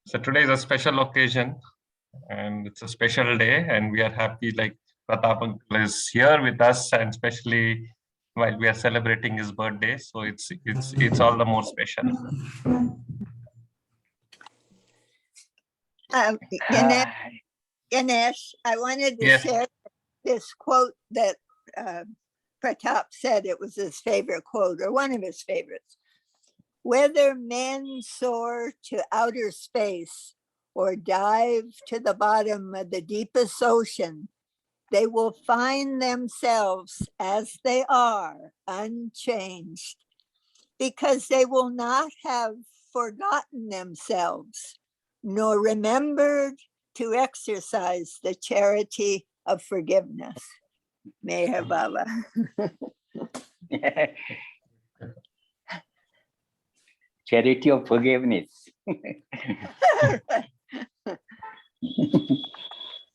So today is a special occasion and it's a special day, and we are happy like Pratap uncle is here with us, and especially while we are celebrating his birthday. So it's all the more special. Ganesh, Ganesh, I wanted to Yes. share this quote that Pratap said. It was his favorite quote, or one of his favorites. Whether men soar to outer space or dive to the bottom of the deepest ocean, they will find themselves as they are, unchanged, because they will not have forgotten themselves, nor remembered to exercise the charity of forgiveness. Meher Baba. Charity of forgiveness.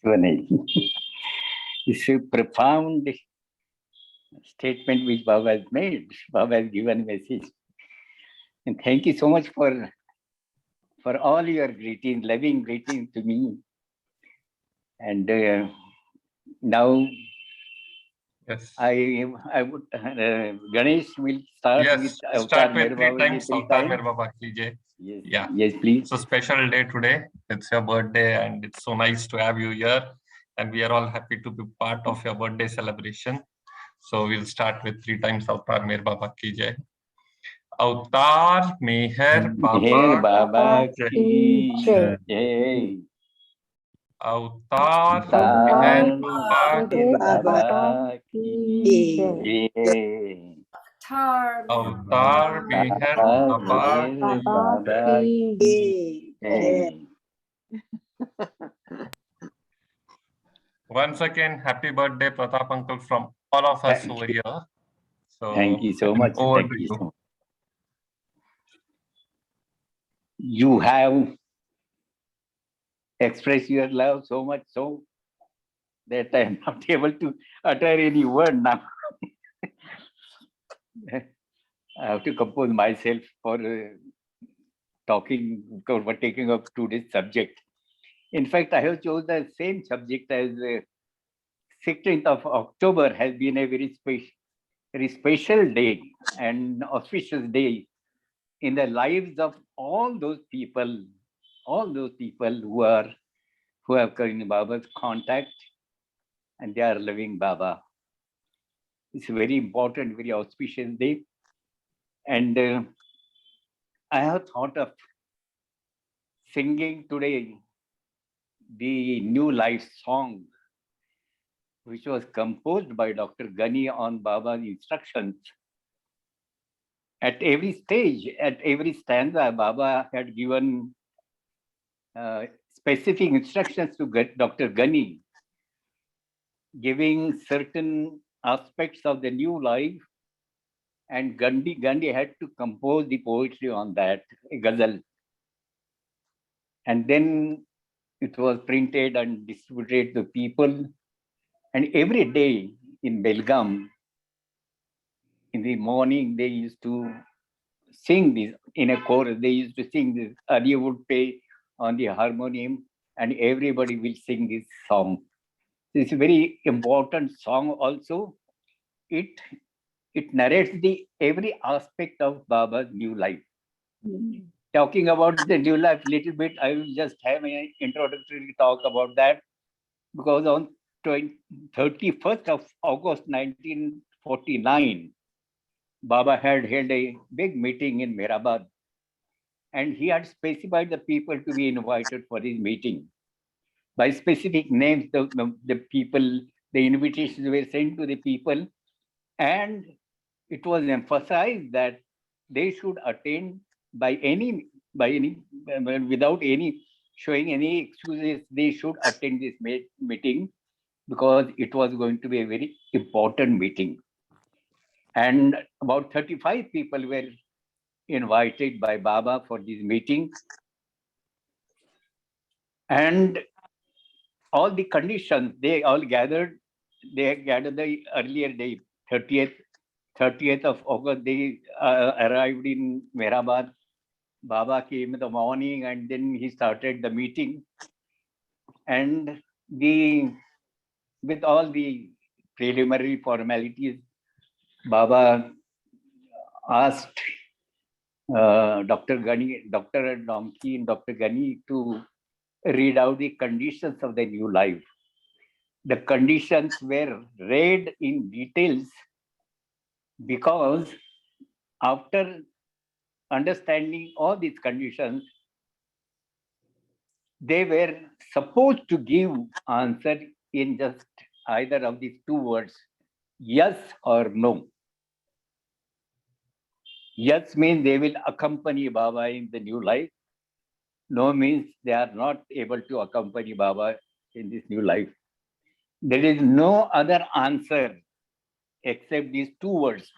So nice. It's a profound statement which Baba has made. Baba has given message. And thank you so much for all your greetings, loving greetings to me. And now Yes. I would Ganesh will start Yes. with Start with Meher three Babaji times three Avtar times. Mere Baba Ki Jai. Yes, Yeah. yes, please. It's a special day today. It's your birthday, and it's so nice to have you here. And we are all happy to be part of your birthday celebration. So we'll start with three times Avtar Mere Baba Ki Jai. Avtar Meher Meher Baba Baba Ki ki Jai. jai. Avtar Avtar Meher Baba Meher Baba Baba ki jai. Avtar Meher Avtar Baba Meher Ki Baba ki jai. Once again, happy birthday, Pratap uncle, from all of us over here. So Thank you so much. over Thank to you so you. much. You have expressed your love so much so that I am not able to utter any word now. I have to compose myself for taking up today's subject. In fact, I have chosen the same subject as 16th of October has been a very special day and auspicious day in the lives of all those people who have come in Baba's contact and they are loving Baba. It's a very important, very auspicious day. And I have thought of singing today the New Life song, which was composed by Dr. Ghani on Baba's instructions. At every stage, at every stanza, Baba had given specific instructions to Dr. Ghani, giving certain aspects of the new life, and Gandhi had to compose the poetry on that, a ghazal. And then it was printed and distributed to people. And every day in Belgaum, in the morning, they used to sing this in a chorus. They used to sing this. Adi would play on the harmonium, and everybody will sing this song. It's a very important song also. It narrates the every aspect of Baba's new life. Talking about the new life little bit, I will just have an introductory talk about that, because on 31st of August 1949, Baba had held a big meeting in Mehrabad, and he had specified the people to be invited for his meeting. By specific names, the people, the invitations were sent to the people, and it was emphasized that they should attend without any showing any excuses. They should attend this meeting because it was going to be a very important meeting. And about 35 people were invited by Baba for this meeting. And all the conditions, they gathered the earlier day, 30th of August, they arrived in Mehrabad. Baba came in the morning and then he started the meeting. And with all the preliminary formalities, Baba asked Dr. Domke and Dr. Ghani to read out the conditions of the new life. The conditions were read in details because after understanding all these conditions, they were supposed to give answer in just either of these two words, yes or no. Yes means they will accompany Baba in the new life. No means they are not able to accompany Baba in this new life. There is no other answer except these two words.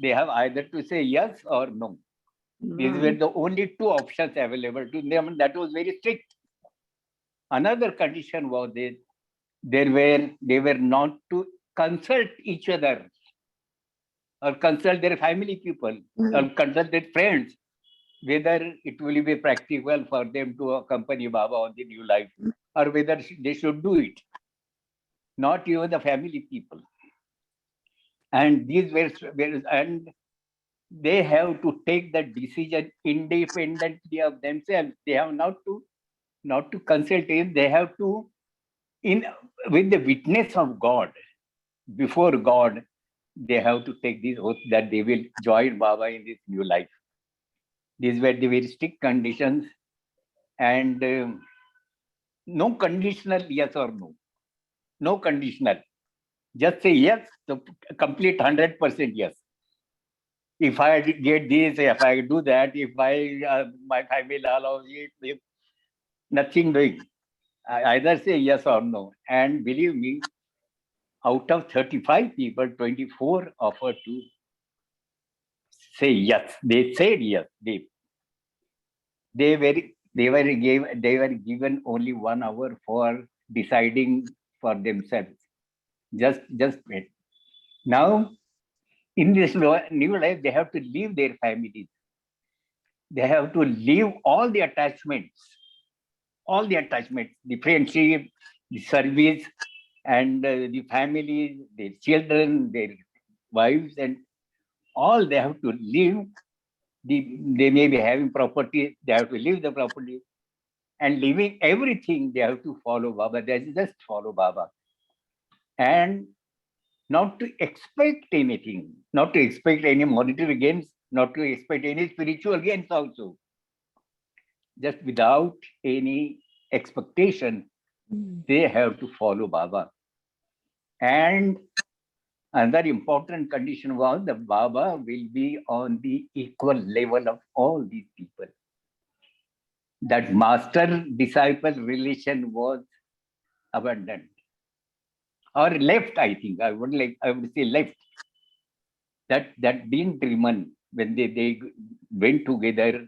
They have either to say yes or no. These were the only two options available to them. That was very strict. Another condition was that they were not to consult each other or consult their family people or consult their friends whether it will be practical for them to accompany Baba on the new life or whether they should do it. Not even the family people. And these were and they have to take the decision independently of themselves. They have not to consult him. They have to, with the witness of God, before God, they have to take this oath that they will join Baba in this new life. These were the very strict conditions, and no conditional yes or no. No conditional. Just say yes, so complete 100% yes. If I get this, if I do that, if my family allows it, if nothing doing. I either say yes or no. And believe me, out of 35 people, 24 offered to say yes. They said yes. They were given only 1 hour for deciding for themselves. Just wait. Now, in this new life, they have to leave their families. They have to leave all the attachments, the friendship, the service, and the families, their children, their wives, and all they have to leave. They may be having property, they have to leave the property, and leaving everything, they have to follow Baba. They just follow Baba. And not to expect anything, not to expect any monetary gains, not to expect any spiritual gains also. Just without any expectation, they have to follow Baba. And another important condition was that Baba will be on the equal level of all these people. That master-disciple relation was abandoned or left. I think I would say left. That didn't remain when they went together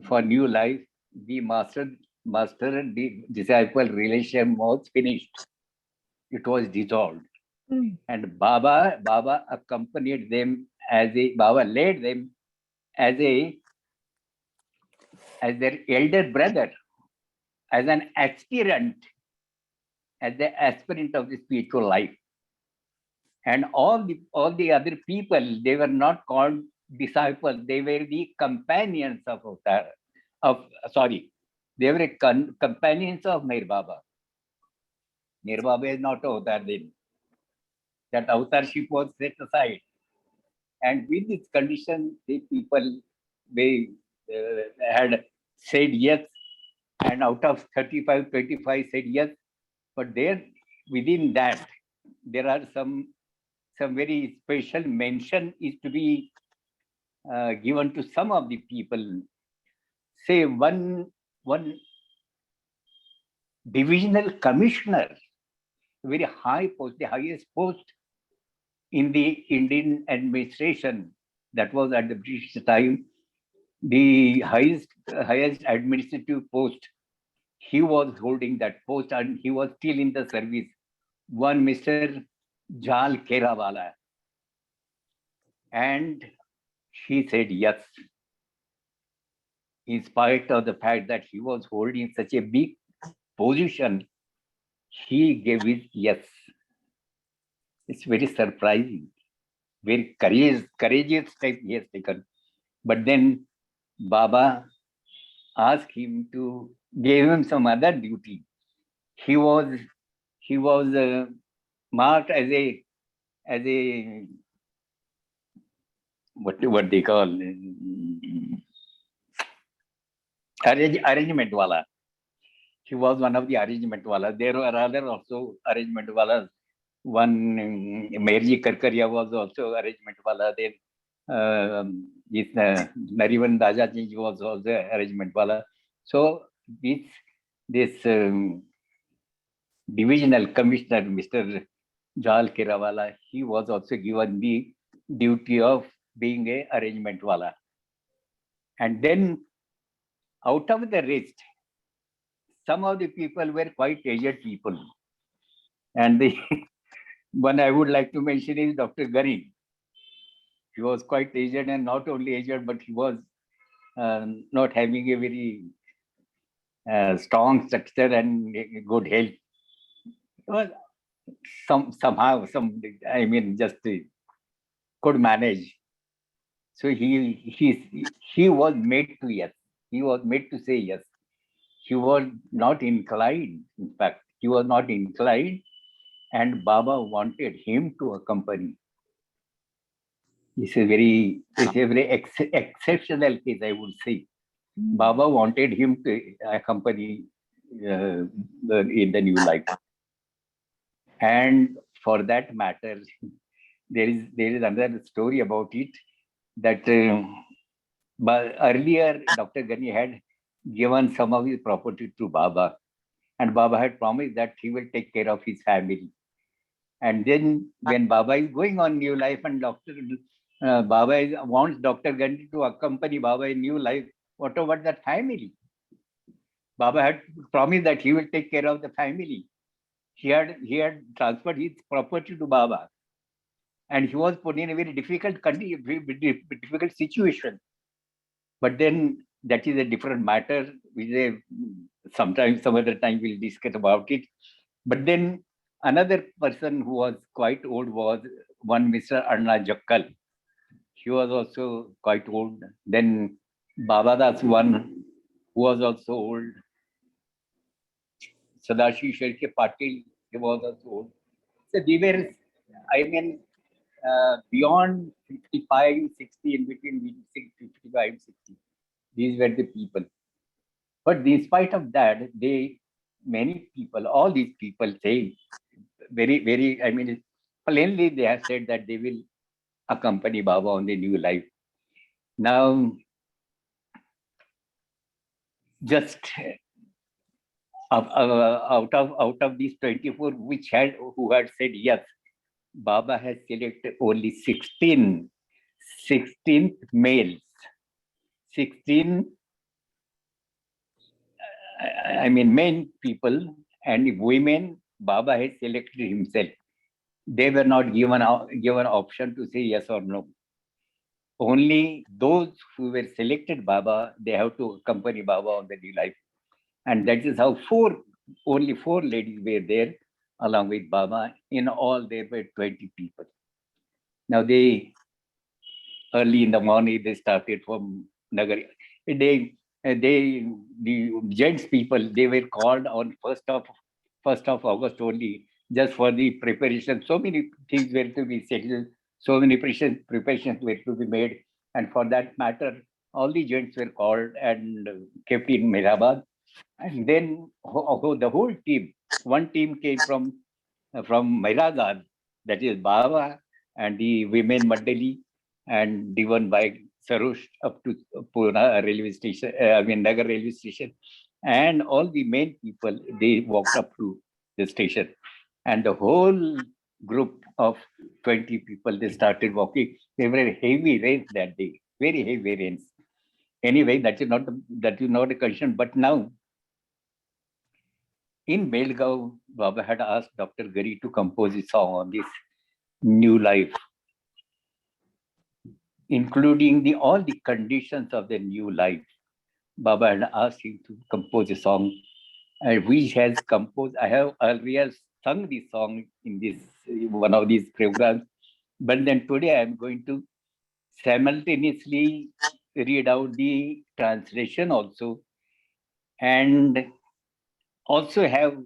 for new life. The master-disciple relation was finished. It was dissolved. And Baba accompanied them Baba led them as their elder brother, as an aspirant, as the aspirant of the spiritual life. And all the other people, they were not called disciples, they were the companions of Avatar. They were companions of Meher Baba. Meher Baba is not Avatar then. That avatarship was set aside. And with this condition, the people, they had said yes. And out of 35, 25 said yes. But there, within that, there are some very special mention is to be given to some of the people. Say one divisional commissioner, very high post, the highest post in the Indian administration, that was at the British time, the highest administrative post. He was holding that post and he was still in the service. One Mr. Jal Kerawala. And he said yes. in spite of the fact that he was holding such a big position, he gave his yes. It's very surprising, very courageous step he has taken. But then Baba asked him to give him some other duty. He was marked as a what they call arrangement wala. He was one of the arrangement wala. There were other also arrangement wala. One Merji Karkaria was also arrangement wala. Then this Nariman Dajaji was also arrangement wala. So this divisional commissioner, Mr. Jal Kirawala, he was also given the duty of being a arrangement wala. And then out of the rest, some of the people were quite aged people. And the one I would like to mention is Dr. Gani. He was quite aged, and not only aged, but he was not having a very strong structure and good health. Well, somehow, just could manage. So he was made to yes. He was made to say yes. He was not inclined. In fact, he was not inclined, and Baba wanted him to accompany. It's a very exceptional case, I would say. Baba wanted him to accompany in the new life. And for that matter, there is another story about it, that but earlier Dr. Gani had given some of his property to Baba, and Baba had promised that he will take care of his family. And then when Baba is going on new life, and Baba wants Dr. Gandhi to accompany Baba in new life, what about that family? Baba had promised that he will take care of the family. He had transferred his property to Baba, and he was put in a very difficult situation. But then that is a different matter. Sometimes, some other time we'll discuss about it. But then another person who was quite old was one Mr. Anna Jakkal. He was also quite old. Then Babadas, one who was also old. Sadashi Sherke Patil, he was also old. So they were, beyond 55, 60, in between 55, 60. These were the people. But in spite of that, many people, all these people say very, very, plainly they have said that they will accompany Baba on the new life. Now, just out of these 24 who had said yes, Baba has selected only 16 males, 16 men people, and women Baba has selected himself. They were not given option to say yes or no. Only those who were selected Baba, they have to accompany Baba on the new life. And that is how only four ladies were there along with Baba. In all, there were 20 people. Now early in the morning, they started from Nagari. The gents people, they were called on 1st of August only, just for the preparation. So many things were to be settled, so many preparations were to be made. And for that matter, all the gents were called and kept in Mehrabad. And then the whole team, one team came from Mehrabad, that is Baba and the women Mandali, and driven by Sarosh up to Pune railway station, Nagar railway station. And all the main people, they walked up to the station. And the whole group of 20 people, they started walking. There were heavy rains that day, very heavy rains. Anyway, that is not a question. But now, in Belgaum, Baba had asked Dr. Gari to compose a song on this new life, including all the conditions of the new life. Baba had asked him to compose a song, and which has composed. I have earlier sung this song in this one of these programs, but then today I am going to simultaneously read out the translation also, and also have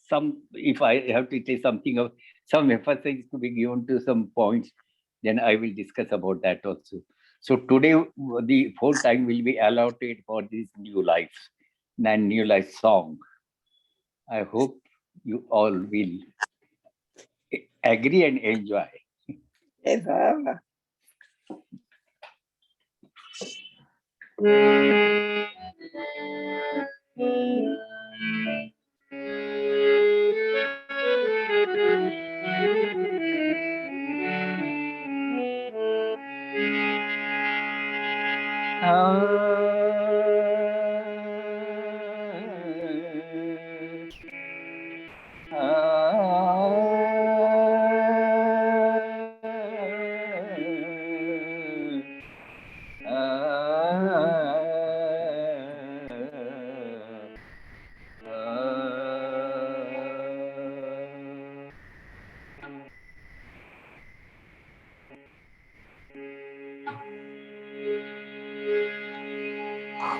some. If I have to say something of some emphasis to be given to some points, then I will discuss about that also. So today the whole time will be allotted for this new life and new life song. I hope you all will agree and enjoy. Eva.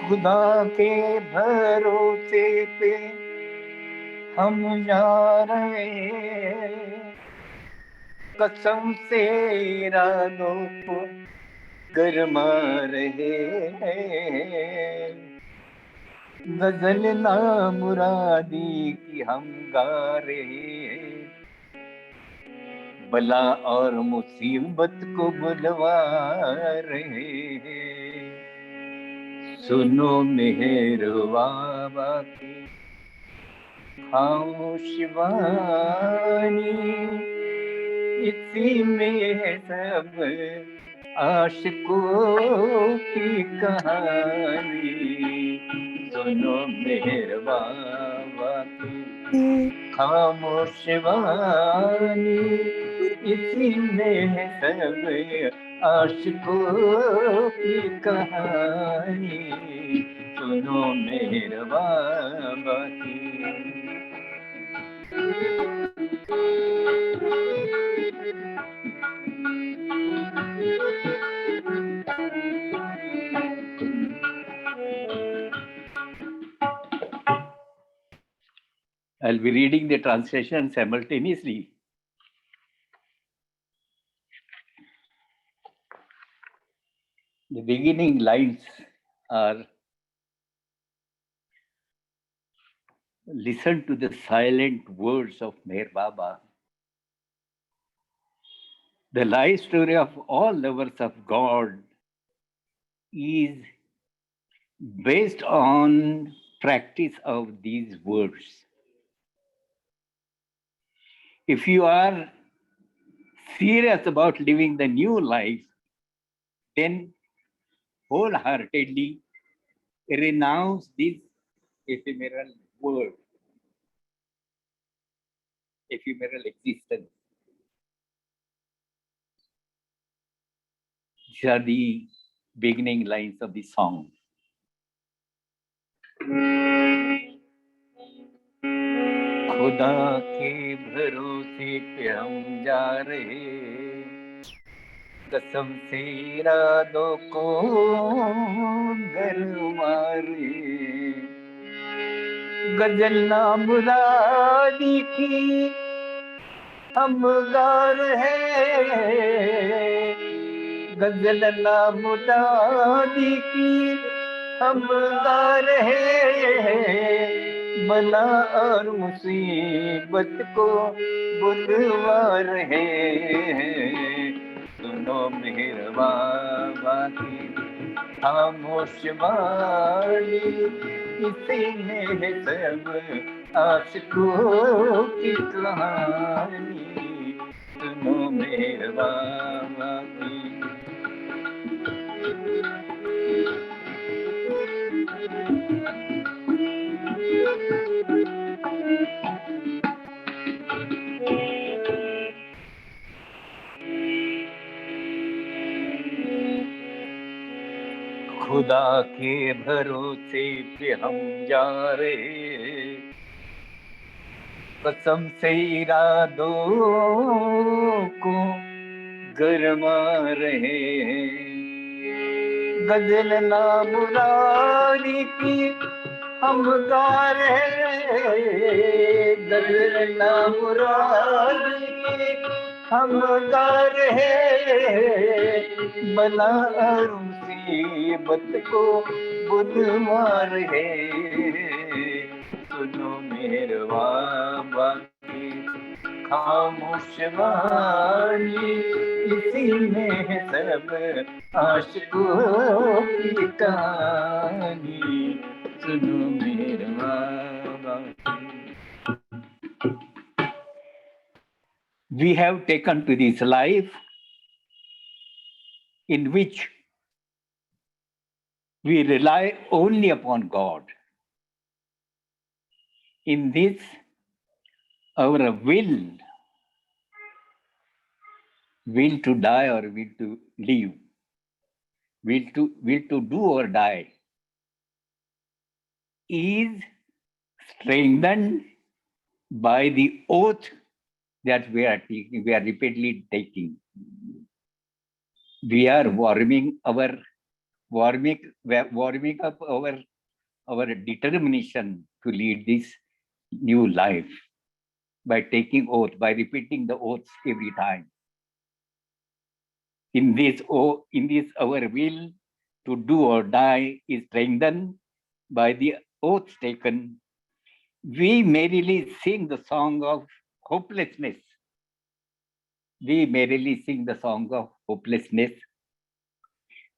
खुदा के भरोसे पे हम जा रहे, कसम से इरादों को गरमा रहे हैं, गजल ना मुरादी की हम गा रहे हैं, बला और मुसीबत को बुलवा रहे हैं, सुनो मेहरबा बाकी खामोश वाणी, इसी में है सब आशिकों की कहानी, सुनो मेहरबा बाकी खामोश वाणी, इसी में है सब आशिकों की कहानी, सुनो मेहरबा बाकी। I'll be reading the translation simultaneously. The beginning lines are, listen to the silent words of Meher Baba. The life story of all lovers of God is based on practice of these words. If you are serious about living the new life, then wholeheartedly renounce this ephemeral world, ephemeral existence. These are the beginning lines of the song. खुदा के भरोसे पे हम जा रहे, कसम से इरादों को गरमा रहे, गजल ना मुरादी की हम गा रहे, गजल ना मुरादी की हम गा रहे, बला और मुसीबत को बुलवा रहे हैं, सुनो मेहरबा बाकी खामोश वाणी, इसी में है सब आशिकों की कहानी, सुनो मेहरबा बाकी। खुदा के भरोसे पे हम जा रहे, कसम से इरादों को गरमा रहे। गजल ना मुरारी की हम गा रहे, गजल ना मुरारी की हम गा रहे। बला और मुसीबत को बुलवा रहे। सुनो मेरवा बाकी खामोश वाणी, इसी में है सब आशिकों की कहानी। सुनो मेरवा बाकी। We have taken to this life in which we rely only upon God. In this, our will to die or will to live, will to do or die, is strengthened by the oath that we are taking, we are repeatedly taking. We are warming up our determination to lead this new life by taking oath, by repeating the oaths every time. In this, our will to do or die is strengthened by the oaths taken. We merrily sing the song of hopelessness. We merrily sing the song of hopelessness.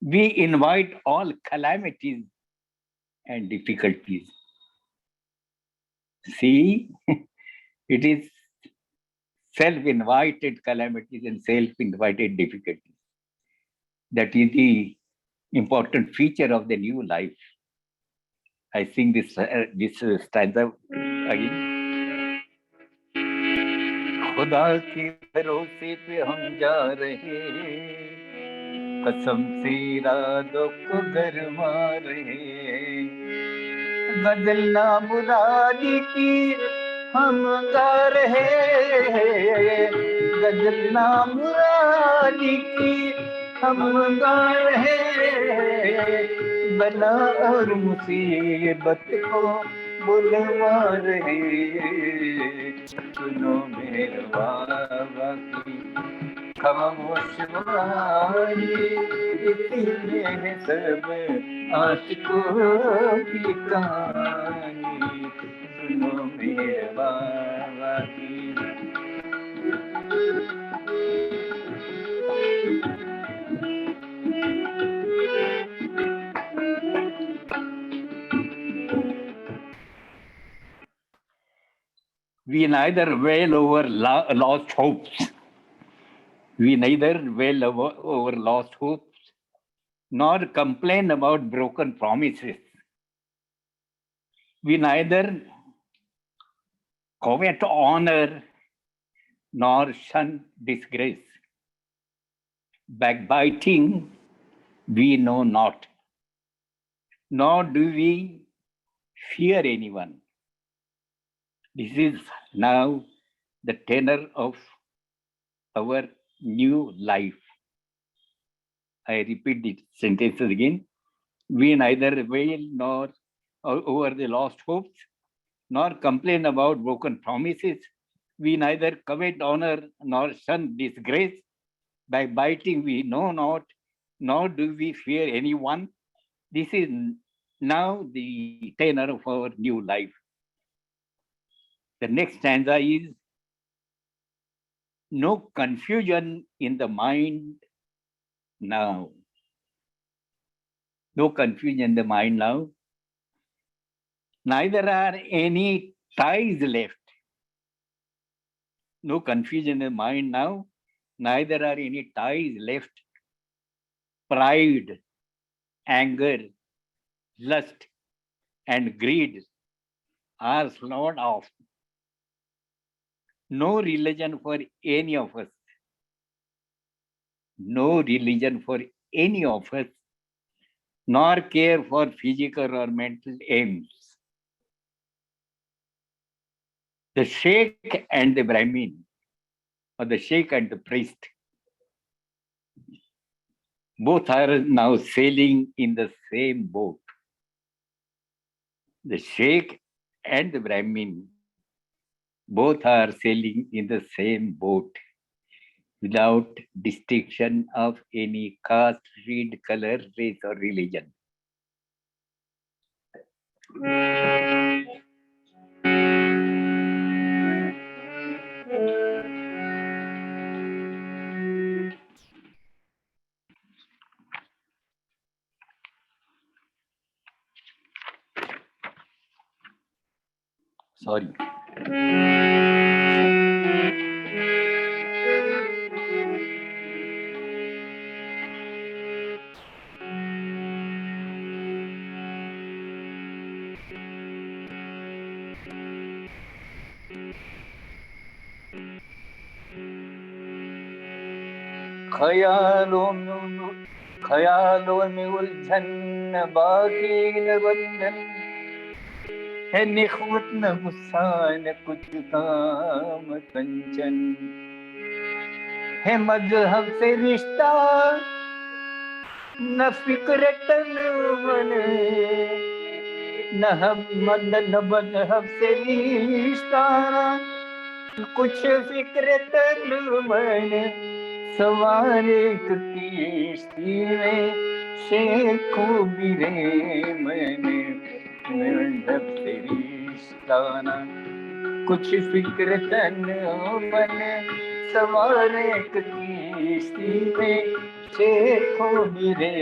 We invite all calamities and difficulties. See, it is self-invited calamities and self-invited difficulties. That is the important feature of the new life. I sing this stanza again. खुदा के भरोसे पे हम जा रहे, कसम से इरादों को गरमा रहे। गजल ना मुरादी की हम गा रहे, गजल ना मुरादी की हम गा रहे। बला और मुसीबत को बुलवा रहे। सुनो मेरवा बाकी खामोश वाणी, इसी में है सब आशिकों की कहानी। सुनो मेरवा बाकी। We neither wail over lost hopes. We neither wail over lost hopes, nor complain about broken promises. We neither covet honor, nor shun disgrace. Backbiting we know not, nor do we fear anyone. This is now the tenor of our new life. I repeat the sentences again. We neither wail nor over the lost hopes, nor complain about broken promises. We neither covet honor nor shun disgrace. Backbiting we know not, nor do we fear anyone. This is now the tenor of our new life. The next stanza is, no confusion in the mind now. No confusion in the mind now. Neither are any ties left. No confusion in the mind now. Neither are any ties left. Pride, anger, lust, and greed are slowed off. No religion for any of us. No religion for any of us nor care for physical or mental aims. The sheikh and the Brahmin, or the sheikh and the priest, both are now sailing in the same boat. The sheikh and the Brahmin both are sailing in the same boat without distinction of any caste, creed, color, race, or religion. Sorry. ख्यालों में उलझन बाकी न बंधन है, निखवत न गुस्सा न कुछ काम कंचन है, मजहब से रिश्ता न फिक्र तन मन, न मजहब से रिश्ता कुछ फिक्र तन मन, सवारे किश्ती में शेखों बिरे मैंने, मजहब से रिश्ता न कुछ फिक्र तन मन, सवारे किश्ती में शेखों बिरे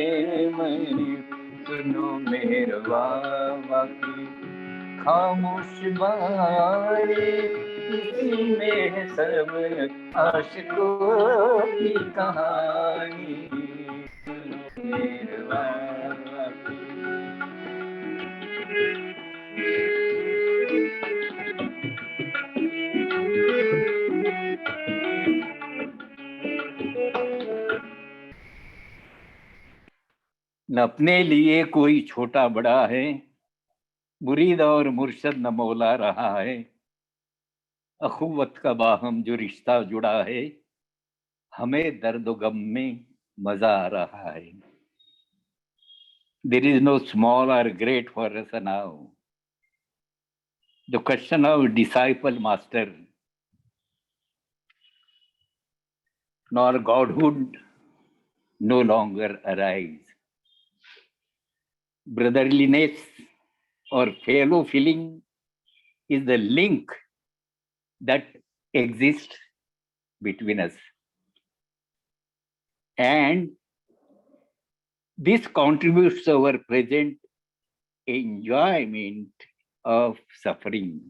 मैंने, सुनो मेहरबा की खामोश बारी, इसी में है सब आशिकों की कहानी, सुनो मेहरबा की। न अपने लिए कोई छोटा बड़ा है, मुरीद और मुर्शद न मौला रहा है, अखुवत का बाहम जो रिश्ता जुड़ा है, हमें दर्द गम में मजा आ रहा है। There is no small or great for us now. The question of disciple master nor godhood no longer arise. Brotherliness or fellow feeling is the link that exists between us. And this contributes to our present enjoyment of suffering.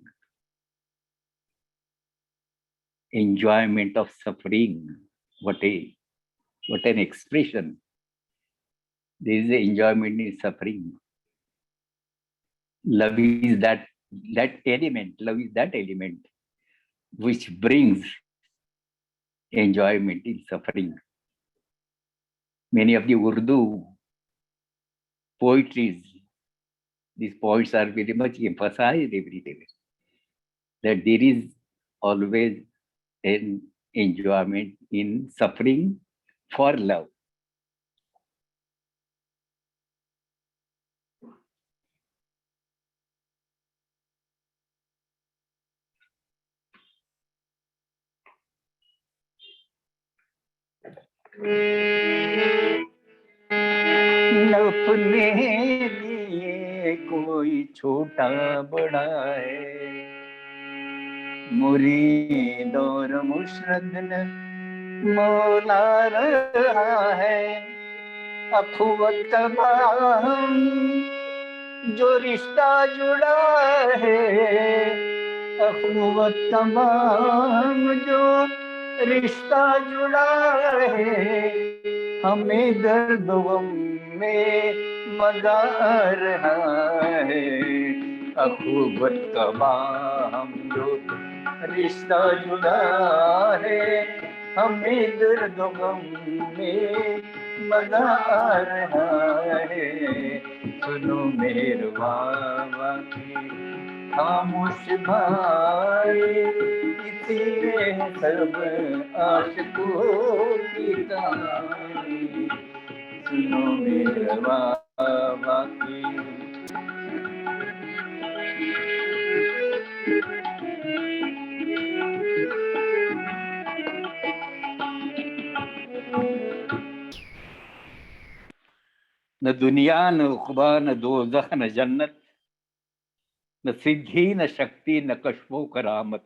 Enjoyment of suffering. What an expression. There is enjoyment in suffering. Love is that element. Love is that element which brings enjoyment in suffering. Many of the Urdu poetries, these poets are very much emphasized everywhere that there is always an enjoyment in suffering for love. न अपने लिए कोई छोटा बड़ा है, मुरीद और मुर्शिद न मौला रहा है, अखुवत का बाहम जो रिश्ता जुड़ा है, अखुवत का बाहम जो रिश्ता जुड़ा है, हमें दर्द गम में मजा आ रहा है, अखुवत का बाहम जो रिश्ता जुड़ा है, हमें दर्द गम में मजा आ रहा है, सुनो मेरवा की खामोश भाई, इसीलिए सब आशिकों की कहानी, सुनो मेरवा की। न दुनिया न उक़बा न दोज़ख न जन्नत, न सिद्धि न शक्ति न कश्फो करामत,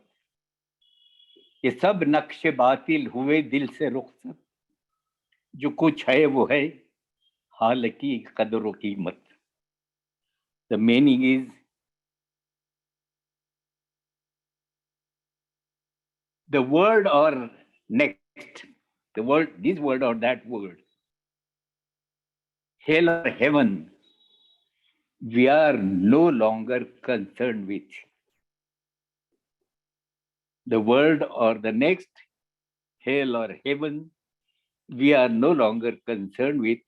ये सब नक्शे बातिल हुए दिल से रुखसत, जो कुछ है वो है हाल की कदर व कीमत। The meaning is the word or next, the word, this word or that word, hell or heaven, we are no longer concerned with. The word or the next, hell or heaven, we are no longer concerned with.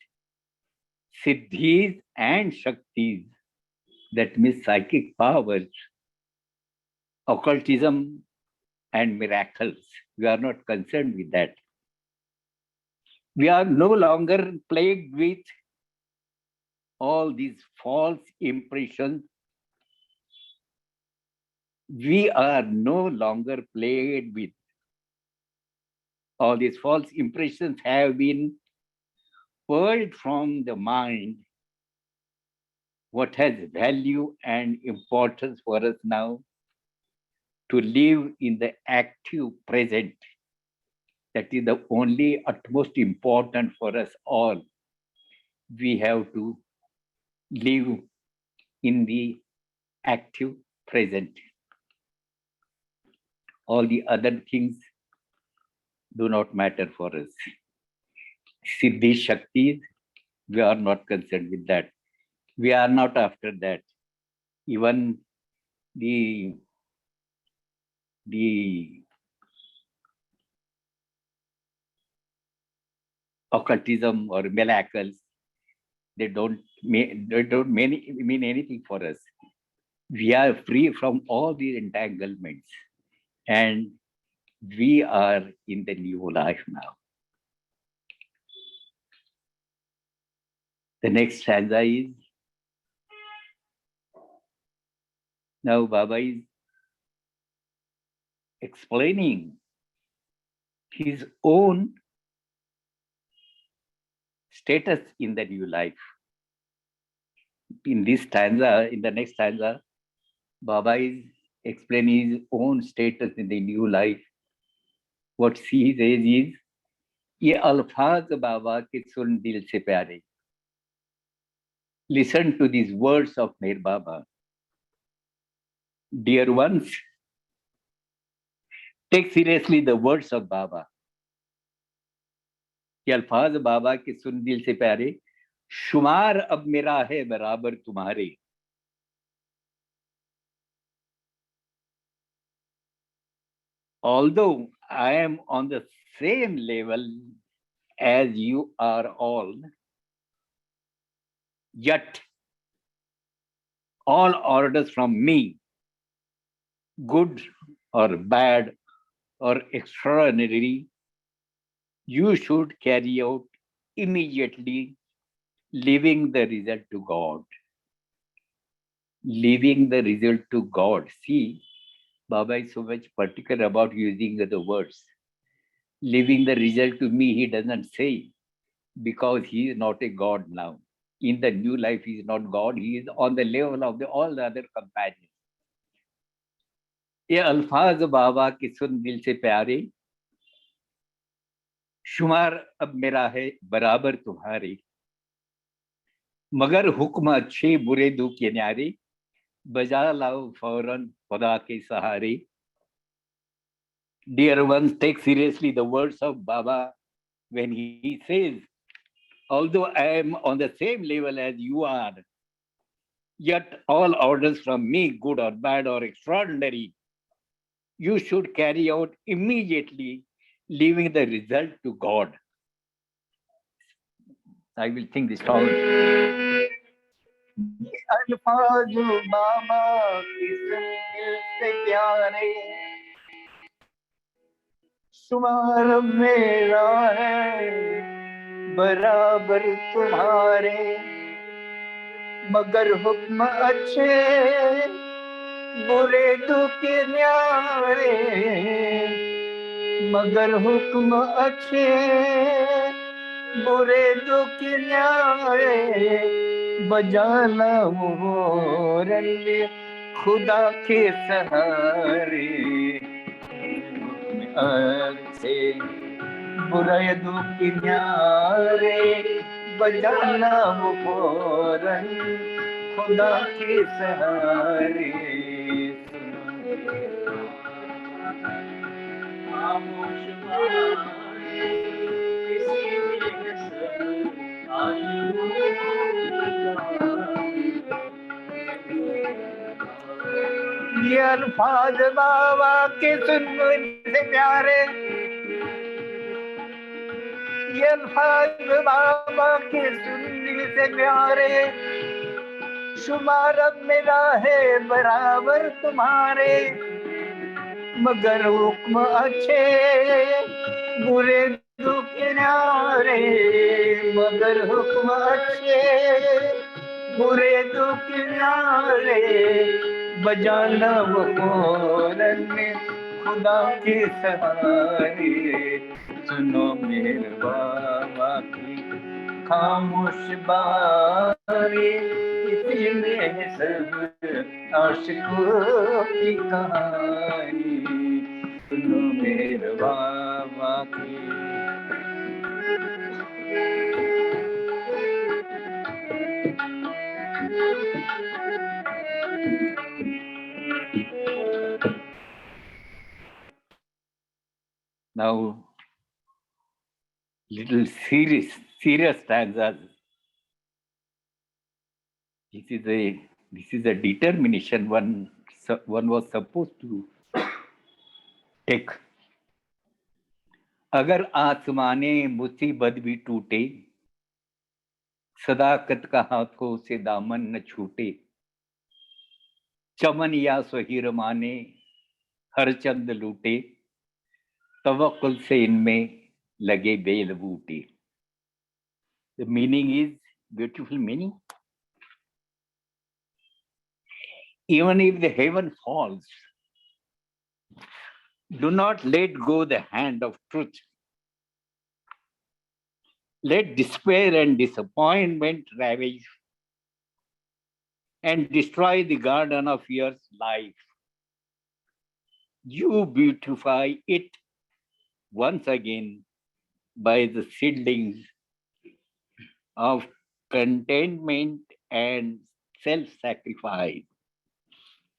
Siddhis and Shaktis, that means psychic powers, occultism and miracles. We are not concerned with that. We are no longer plagued with all these false impressions. We are no longer plagued with all these false impressions have been purged from the mind. What has value and importance for us now? To live in the active present. That is the only utmost important for us all. We have to live in the active present. All the other things do not matter for us. Siddhi Shaktis, we are not concerned with that. We are not after that. Even the occultism or miracles, they don't mean anything for us. We are free from all these entanglements, and we are in the new life now. The next stanza is, now Baba is explaining his own status in the new life. In this stanza, in the next stanza, Baba is explaining his own status in the new life. What he says is, ये अल्फाज बाबा के सुन दिल से प्यारे. Listen to these words of Meher Baba. Dear ones, take seriously the words of Baba. ये अल्फाज बाबा के सुन दिल से प्यारे, शुमार अब मेरा है बराबर तुम्हारे. Although I am on the same level as you are all, yet all orders from me, good or bad or extraordinary, you should carry out immediately, leaving the result to God. Leaving the result to God. See, Baba is so much particular about using the words. Leaving the result to me, he doesn't say, because he is not a God now. In the new life, he is not God. He is on the level of all the other companions. ये अल्फाज बाबा के सुन दिल से प्यारे, शुमार अब मेरा है बराबर तुम्हारे, मगर हुक्म अच्छे बुरे दुख के न्यारे, बजा लाओ फौरन खुदा के सहारे. Dear ones, take seriously the words of Baba when he says, although I am on the same level as you are, yet all orders from me, good or bad or extraordinary, you should carry out immediately, leaving the result to God. I will sing this song. अल्फाज बाबा की सुन से प्यारे, शुमार मेरा है बराबर तुम्हारे, मगर हुक्म अच्छे बुरे दुख न्यारे, मगर हुक्म अच्छे बुरे दुख न्यारे, बजाना मोरल खुदा के सहारे, अच्छे बुरे दुख न्यारे, बजाना मोरल खुदा के सहारे। ये अल्फाज बाबा के सुनने से प्यारे, ये अल्फाज बाबा के सुनने से प्यारे, शुमार मेरा है बराबर तुम्हारे, मगर हुक्म अच्छे बुरे दुख न्यारे, मगर हुक्म अच्छे बुरे दुख न्यारे, बजाना वो मोरन खुदा के सहारे। सुनो मेरे बाबा की खामोश बारी, इसी में सब आशिकों की कहानी, सुनो मेरे बाबा की। Now, little serious stanzas. This is a determination one was supposed to take. अगर आसमाने मुसीबत भी टूटे, सदाकत का हाथों से दामन न छूटे, चमन या सुहीर माने हर चंद लूटे, तवक्कुल से इनमें लगे बेल बूटे. The meaning is beautiful meaning. Even if the heaven falls, do not let go the hand of truth. Let despair and disappointment ravage and destroy the garden of your life. You beautify it once again by the seedlings of contentment and self-sacrifice,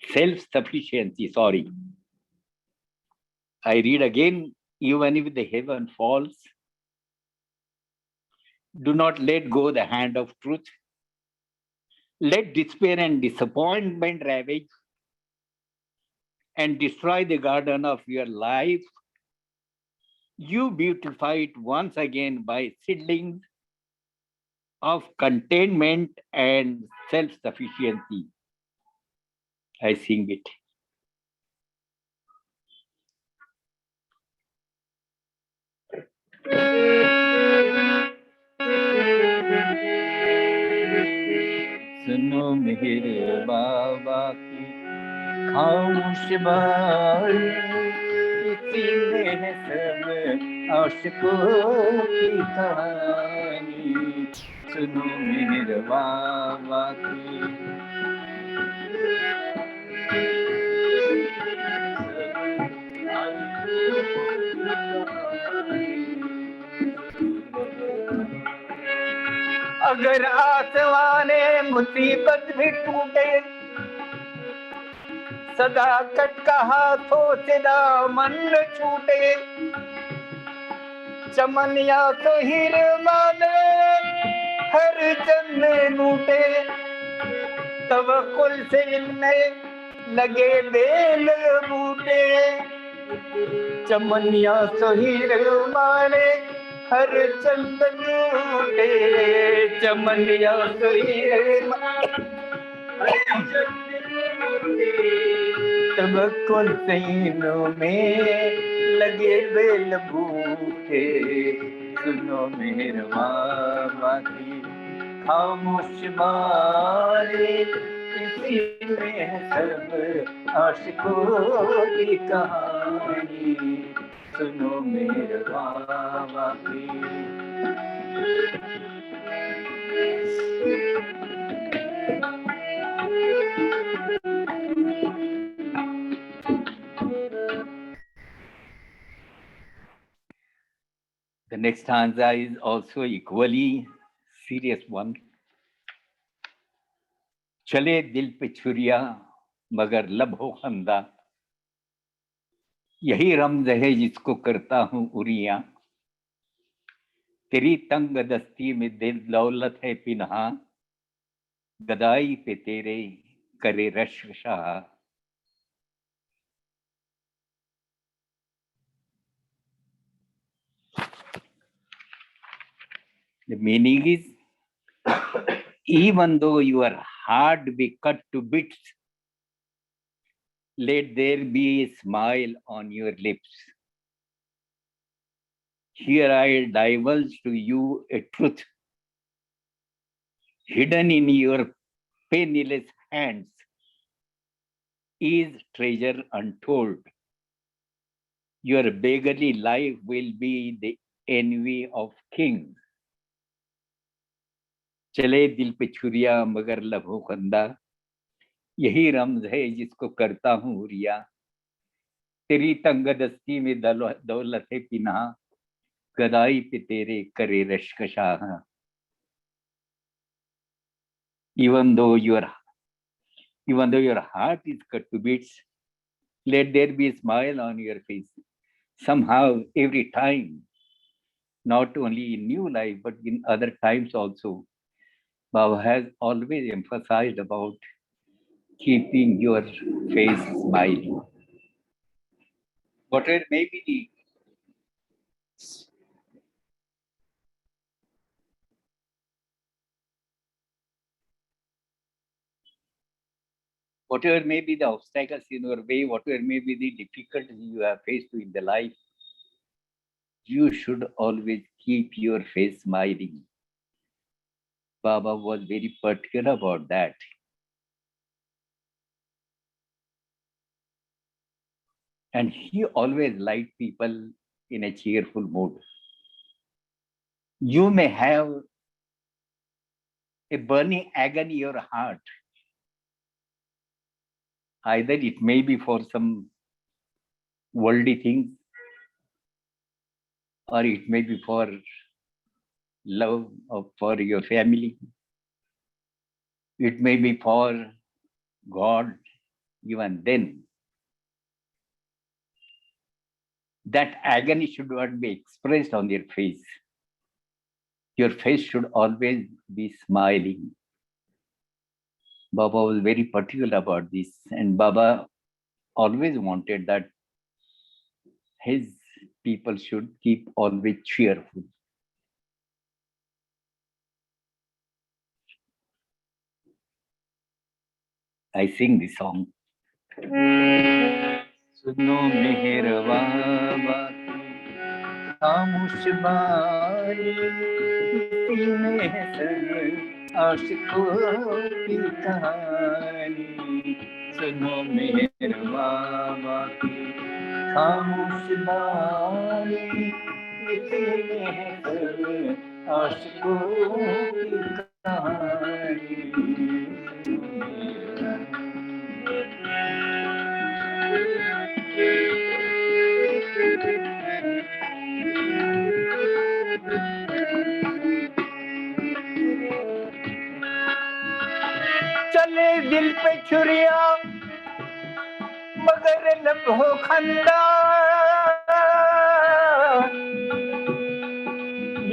self-sufficiency, sorry. I read again, even if the heaven falls, do not let go the hand of truth. Let despair and disappointment ravage and destroy the garden of your life. You beautify it once again by seedlings of contentment and self-sufficiency. I sing it. सुनो मेरे बाबा की खामोश बारी, इसी में है सब आशिकों की कहानी, सुनो मेरे बाबा की। अगर आसमाने मुसीबत भी टूटे, सदाकत का हाथों से दामन न छूटे, चमन या तो हीर माने हर चंद लूटे, तवक्कुल से इनमें लगे बेल बूटे, चमन या तो हीर माने हर चंदन उठे चमनिया तब कौन सैनों में लगे बेल बूटे सुनो मेरे मामा की खामोश बारी इसी में सब आशिकों की कहानी सुनो मेरे मामा की The next stanza is also equally serious one. चले दिल पे छुरिया मगर लब हो खंदा यही रमज है जिसको करता हूँ उरिया तेरी तंग दस्ती में दिल दौलत है पिन्हा गदाई पे तेरे करे रश्क Shah The meaning is, even though your heart be cut to bits, let there be a smile on your lips. Here I divulge to you a truth hidden in your penniless hands is treasure untold. Your beggarly life will be the envy of kings. चले दिल पे छुरिया मगर लबो खंदा यही रमज है जिसको करता हूँ हुरिया तेरी तंग दस्ती में दौलत है पिन्हा गदाई पे तेरे करे रश्क Shah even though your heart is cut to bits let there be a smile on your face somehow every time not only in new life but in other times also Baba has always emphasized about keeping your face smiling. Whatever may be the obstacles in your way, whatever may be the difficulties you have faced in the life, you should always keep your face smiling. Baba was very particular about that. And he always liked people in a cheerful mood. You may have a burning agony in your heart. Either it may be for some worldly things, or it may be for love or for your family. It may be for God. Even then, that agony should not be expressed on your face. Your face should always be smiling. Baba was very particular about this, and Baba always wanted that his people should keep always cheerful. I sing this song. सुनो मेहरबा खामोश बारी में सब आशिकों की कहानी सुनो मेहरबा खामोश बारी में सब आशिकों की कहानी चले दिल पे छुरिया मगर लम्हो खंदा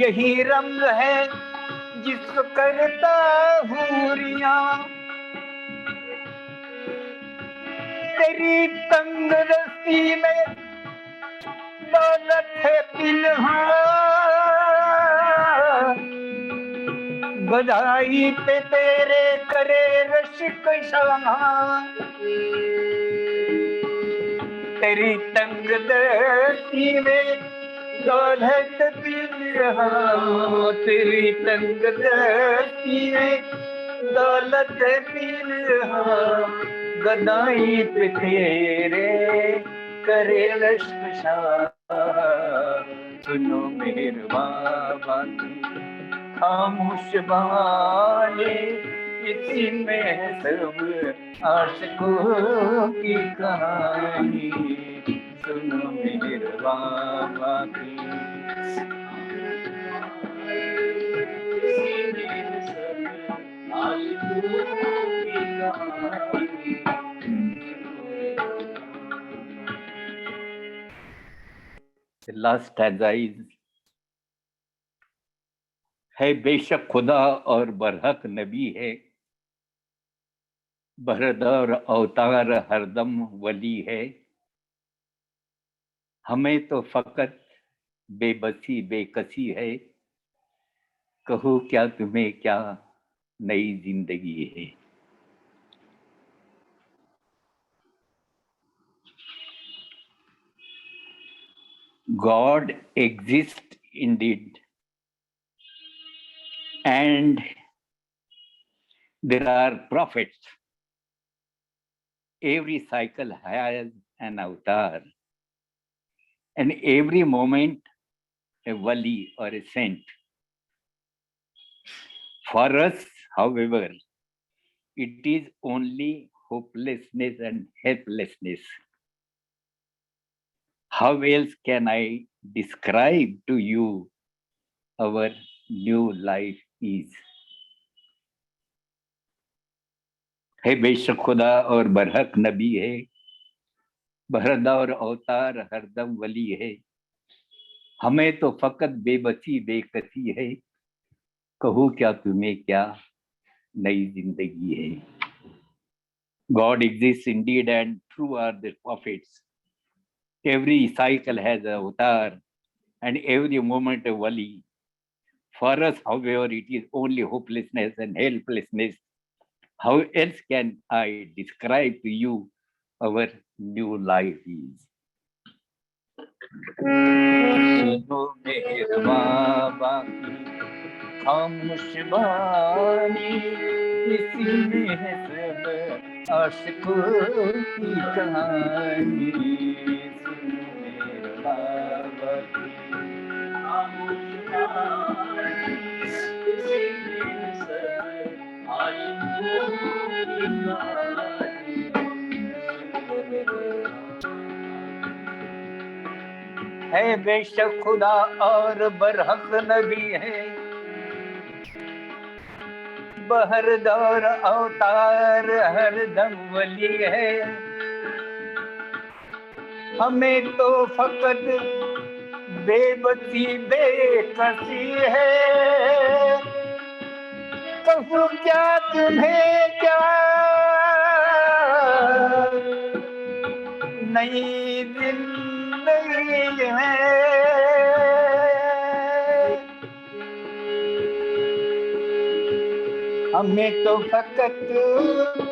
यही रंग है जिसको करता हुरिया तेरी तंग दस्ती में दौलत है पिन्हा बधाई पे तेरे करे रसिक शाह, तेरी तंग दस्ती में दौलत भी रहा, तेरी तंग दस्ती में दौलत भी रहा, गदाई पे तेरे करे रश्क शाह। सुनो मेरे बाबा की खामोश बानी, इसी में सब आशिकों की कहानी। सुनो मेरे बाबा की इसी में सब आशिकों की कहानी। The last stanza is, है बेशक खुदा और बरहक नबी है, बहरदौर अवतार हरदम वली है, हमें तो फकत बेबसी बेकसी है, कहो क्या तुम्हें क्या नई जिंदगी है। God exists indeed, and there are prophets. Every cycle has an avatar, and every moment a wali or a saint. For us, however, it is only hopelessness and helplessness. How else can I describe to you our new life is? है बेशक खुदा और बरहक नबी है, बहरदा और अवतार हरदम वली है, हमें तो फकत बेबसी बेकसी है, कहूँ क्या तुम्हें क्या नई जिंदगी है। God exists indeed, and true are the prophets. Every cycle has an avatar, and every moment a wali. For us, however, it is only hopelessness and helplessness. How else can I describe to you our new life is? सुनो मेरे बाबा की खामोश बानी, इसी में है सब आशिकों की कहानी। सुनो मेरे बाबा की खामोश बानी, इसी में है सब आशिकों की कहानी। सुनो मेरे है बेशक खुदा और बरहक नबी है, बहरदौर अवतार हरदम वली है, हमें तो फकत बेबसी बेकसी है, कहूँ क्या तुम्हें क्या नई जिंदगी है। हमें तो फकत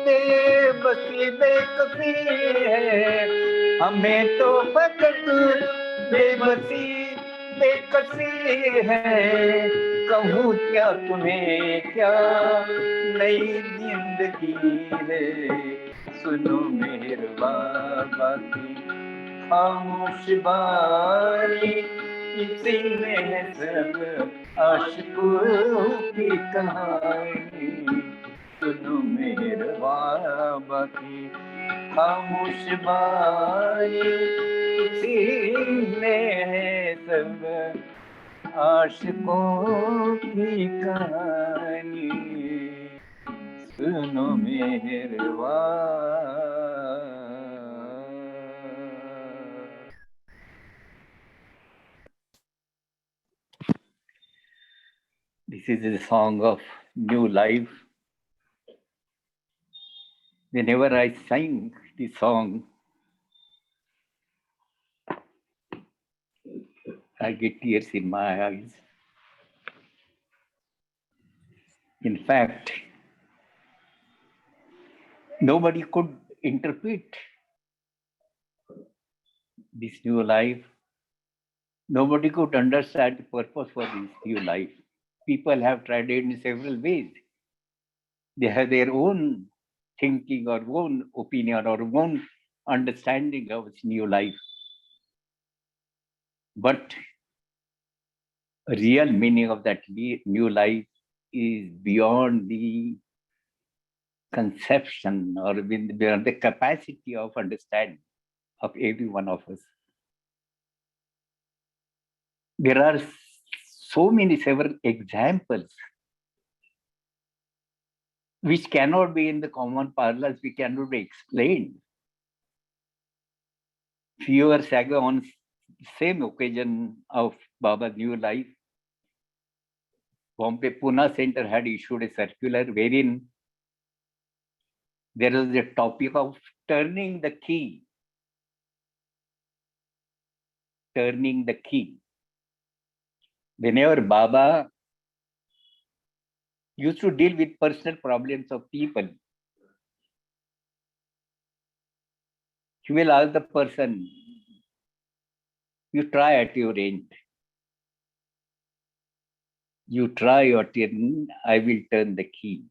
बेबसी बेकसी है, हमें तो फकत बेबसी बेकसी है, कहूँ क्या तुम्हें क्या नई जिंदगी है। सुनो मेरे बाबा की खामोश बानी, इसी में है सब आशिकों की कहानी। सुनो मेरे बाबा की खामोश बानी, इसी में है सब आशिकों की कहानी। सुनो मेरे This is the song of new life. Whenever I sing this song, I get tears in my eyes. In fact, nobody could interpret this new life. Nobody could understand the purpose for this new life. People have tried it in several ways. They have their own thinking or own opinion or own understanding of this new life. But real meaning of that new life is beyond the conception or beyond the capacity of understanding of every one of us. There are so many several examples which cannot be in the common parlance, we cannot be explained. Few years ago, on same occasion of Baba's new life, Bombay Pune Center had issued a circular wherein there was a topic of turning the key. Turning the key. Whenever Baba used to deal with personal problems of people, he will ask the person, you try at your end. You try your turn, I will turn the key.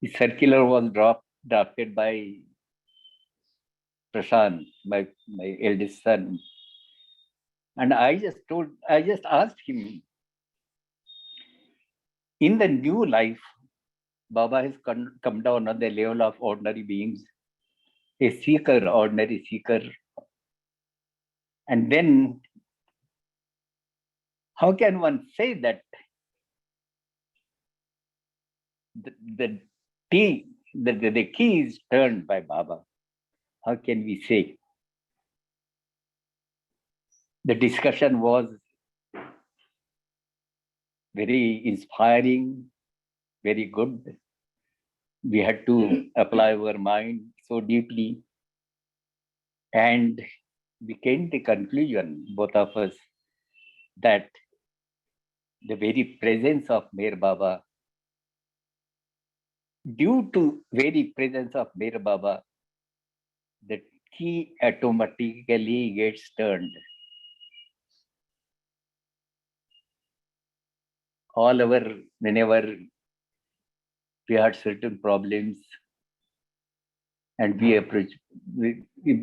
The circular was drafted by Prashant, my eldest son. And I just asked him, in the new life, Baba has come down on the level of ordinary beings, a seeker, ordinary seeker. And then, how can one say that the key is turned by Baba? How can we say? The discussion was very inspiring, very good. We had to apply our mind so deeply. And we came to the conclusion, both of us, that the very presence of Meher Baba, due to very presence of Meher Baba, the key automatically gets turned. Whenever we had certain problems and we approach,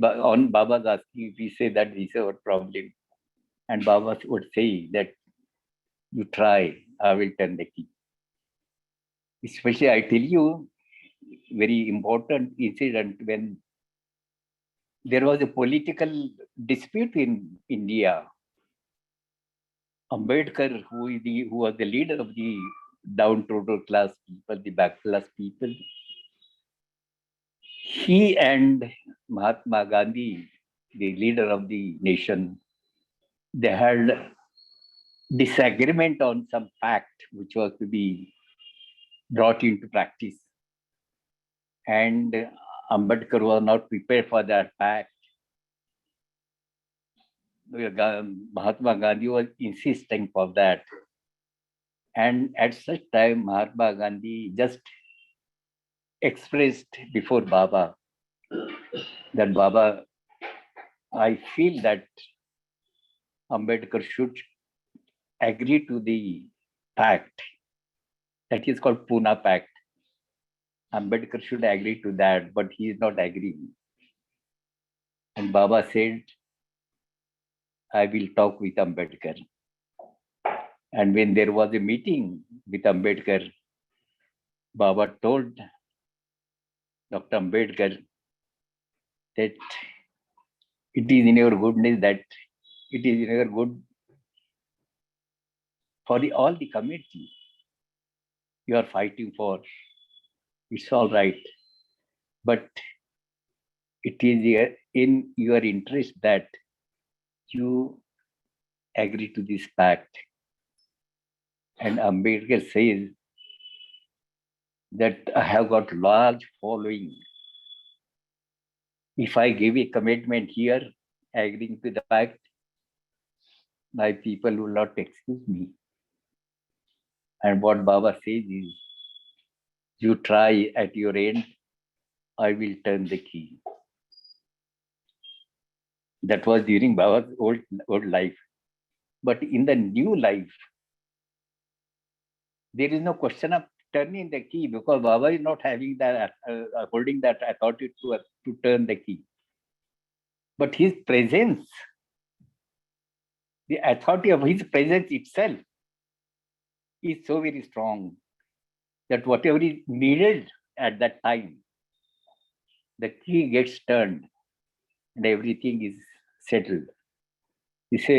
on Baba's asking, we say that this is our problem. And Baba would say that you try, I will turn the key. Especially, I tell you, very important incident when there was a political dispute in India. Ambedkar, who was the leader of the downtrodden class people, the back class people, he and Mahatma Gandhi, the leader of the nation, they had disagreement on some fact which was to be brought into practice. And Ambedkar was not prepared for that fact. Mahatma Gandhi was insisting for that. And at such time, Mahatma Gandhi just expressed before Baba that Baba, I feel that Ambedkar should agree to the pact. That is called Pune Pact. Ambedkar should agree to that, but he is not agreeing. And Baba said, I will talk with Ambedkar. And when there was a meeting with Ambedkar, Baba told Dr. Ambedkar that it is in your goodness, that it is in your good for all the community you are fighting for. It's all right. But it is in your interest that you agree to this pact. And Ambedkar says that I have got large following. If I give a commitment here, agreeing to the pact, my people will not excuse me. And what Baba says is, you try at your end, I will turn the key. That was during Baba's old life. But in the new life, there is no question of turning the key, because Baba is not having that, holding that authority to turn the key. But his presence, the authority of his presence itself is so very strong that whatever is needed at that time, the key gets turned and everything is settled. This is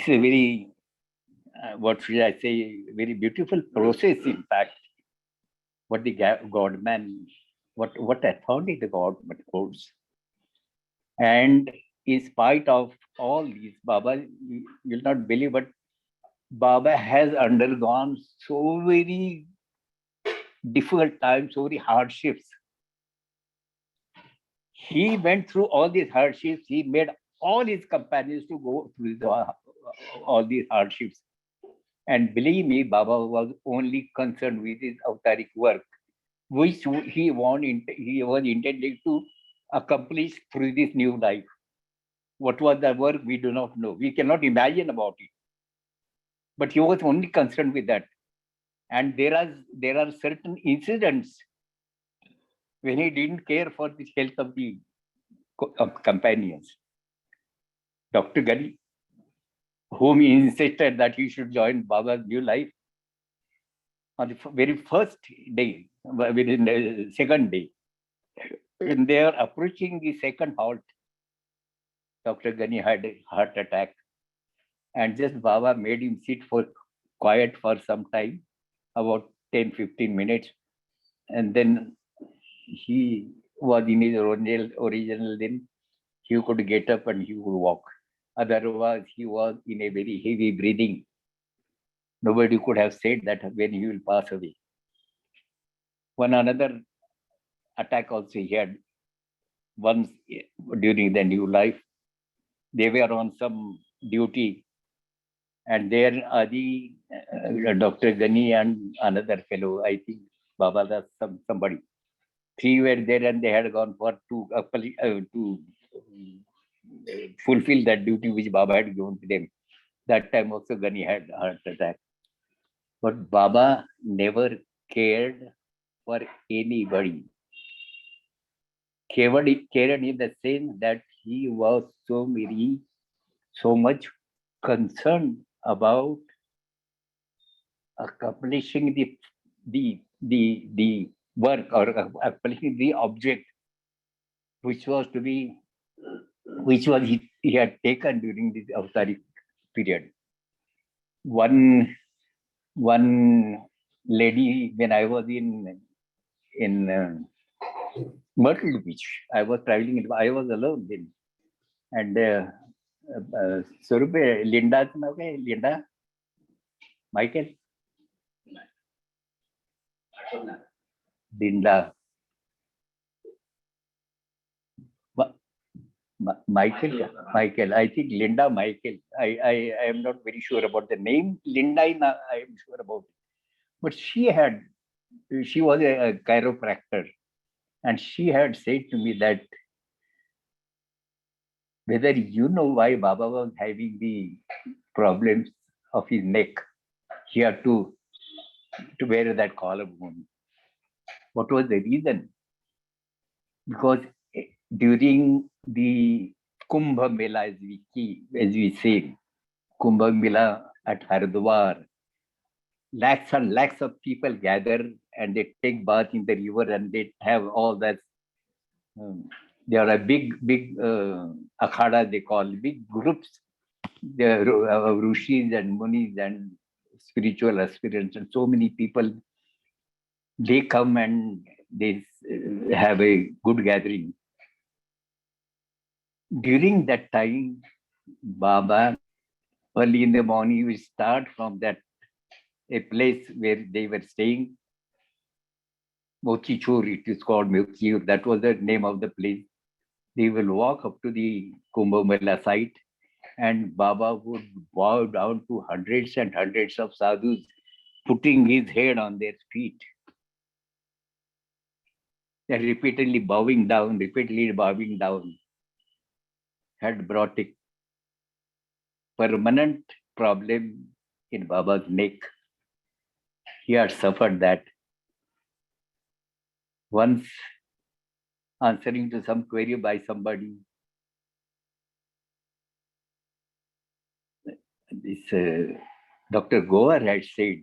a very, what should I say, very beautiful process, in fact. What the God man, what authority the God holds. And in spite of all these, Baba, you will not believe, but Baba has undergone so very difficult times, so many hardships. He went through all these hardships. He made all his companions to go through all these hardships. And believe me, Baba was only concerned with his avataric work, which he was intended to accomplish through this new life. What was the work, we do not know. We cannot imagine about it. But he was only concerned with that. And there are certain incidents when he didn't care for the health of the companions. Dr. Ghani, whom he insisted that he should join Baba's new life, on the very first day, within the second day, when they are approaching the second halt, Dr. Ghani had a heart attack, and just Baba made him sit quiet for some time, about 10-15 minutes, and then he was in his original, then he could get up and he would walk. Otherwise, he was in a very heavy breathing. Nobody could have said that when he will pass away. One another attack also he had once during the new life. They were on some duty, and there Adi, Dr. Ghani and another fellow, I think Baba, somebody. Three were there, and they had gone for to fulfill that duty which Baba had given to them. That time also Ghani had a heart attack. But Baba never cared for anybody. Cared in the sense that he was so much concerned about accomplishing the work, or accomplishing the object which he had taken during this avataric period. One lady, when I was in Myrtle Beach, I was traveling. I was alone then, and Swarup, Linda, Michael, Linda, Michael. I think Linda, Michael. I am not very sure about the name. Linda, I am sure about it. But she was a chiropractor, and she had said to me that whether you know why Baba was having the problems of his neck, he had to wear that collarbone. What was the reason? Because during the Kumbh Mela, as we say, Kumbh Mela at Haridwar, lakhs and lakhs of people gather and they take bath in the river, and they have all that. There are big akhada, they call big groups. There are rishis and munis and spiritual aspirants, and so many people. They come and they have a good gathering. During that time, Baba, early in the morning, we start from a place where they were staying. Motichur, it is called Motichur. That was the name of the place. They will walk up to the Kumbh Mela site, and Baba would bow down to hundreds and hundreds of sadhus, putting his head on their feet and repeatedly bowing down, had brought a permanent problem in Baba's neck. He had suffered that. Once answering to some query by somebody, this Dr. Goar had said